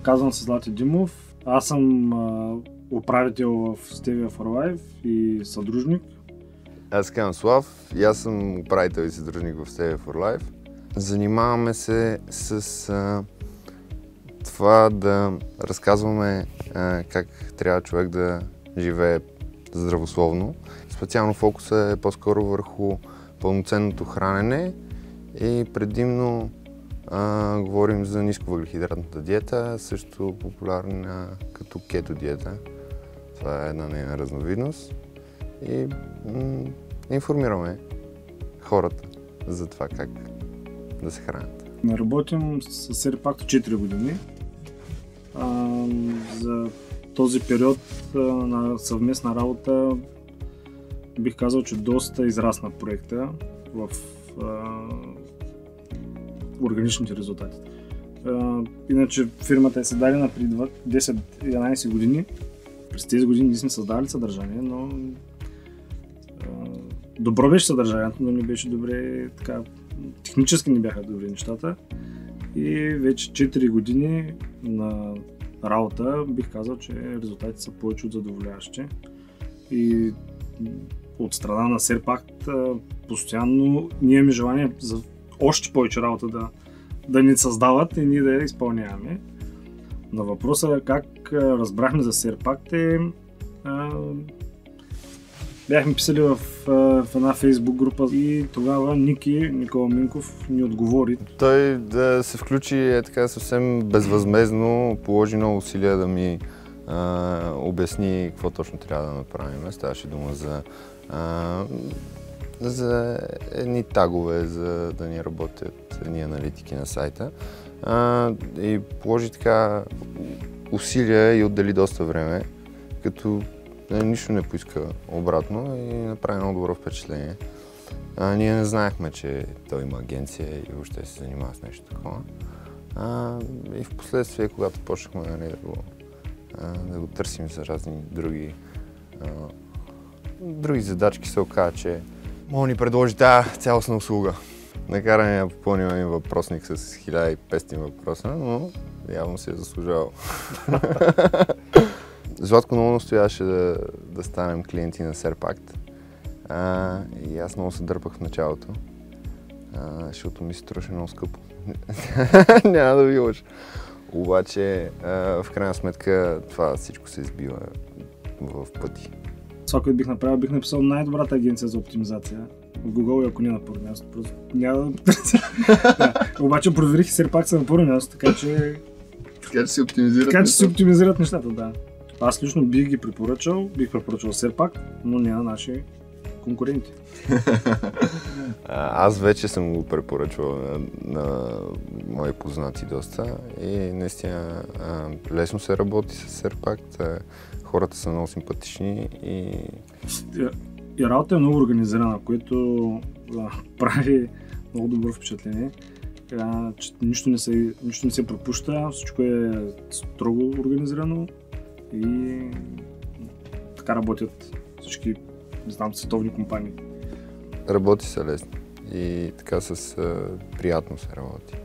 Казвам се Злати Димов. Аз съм управител в Stevia for Life и съдружник. Аз казвам Слав и аз съм управител и съдружник в Stevia for Life. Занимаваме се с това да разказваме как трябва човек да живее здравословно. Специално фокусът е по-скоро върху пълноценното хранене и предимно говорим за нисковъглехидратната диета, също популярна като кето диета. Това е една нейна разновидност и информираме хората за това как да се хранят. Не работим с Серпакт 4 години. За този период на съвместна работа бих казал, че доста израсна проекта в органичните резултати. Иначе фирмата е създадена преди 10-11 години. През тези години ние сме създавали съдържание, но добро беше съдържанието, но не беше добре, така, технически не бяха добри нещата. И вече 4 години на работа бих казал, че резултатите са повече от задоволяващи. И от страна на Серпакт постоянно ние имаме желание за още повече работа да ни създават и ние да я изпълняваме. На въпроса как разбрахме за Серпакт бяхме писали в една фейсбук група и тогава Никола Минков ни отговори. Той да се включи така съвсем безвъзмездно, положи много усилия да ми обясни какво точно трябва да направим. Ставаше дума за едни тагове, за да ни работят едни аналитики на сайта. И положи така усилия и отдели доста време, като нищо не поиска обратно и направи много добро впечатление. Ние не знаехме, че той има агенция и въобще се занимава с нещо такова. И в последствие, когато почнахме да го търсим за разни други задачки, се оказа, че може ни предложи тази цялостна услуга. Накара ни да попълним един въпросник с 1500 въпроса, но явно си е заслужавал. Златко много настояваше да станем клиенти на Серпакт и аз много се дърпах в началото, защото ми се струваше много скъпо. Няма да ви лъжа. Обаче в крайна сметка това всичко се избива в пъти. Това, което бих направил, бих написал най-добрата агенция за оптимизация в Google и ако не на първо място, просто няма да потърся. Обаче проверих и Серпакт са на първо място, така че се оптимизират нещата, да. Аз лично бих препоръчал Серпакт, но не на наши конкуренти. Аз вече съм го препоръчвал на мои познати доста и наистина лесно се работи с Серпакт, хората са много симпатични и работа е много организирана, което прави много добро впечатление. Че нищо не се пропуща, всичко е строго организирано и така работят всички, не знам, световни компании. Работи се лесно и така с приятно се работи.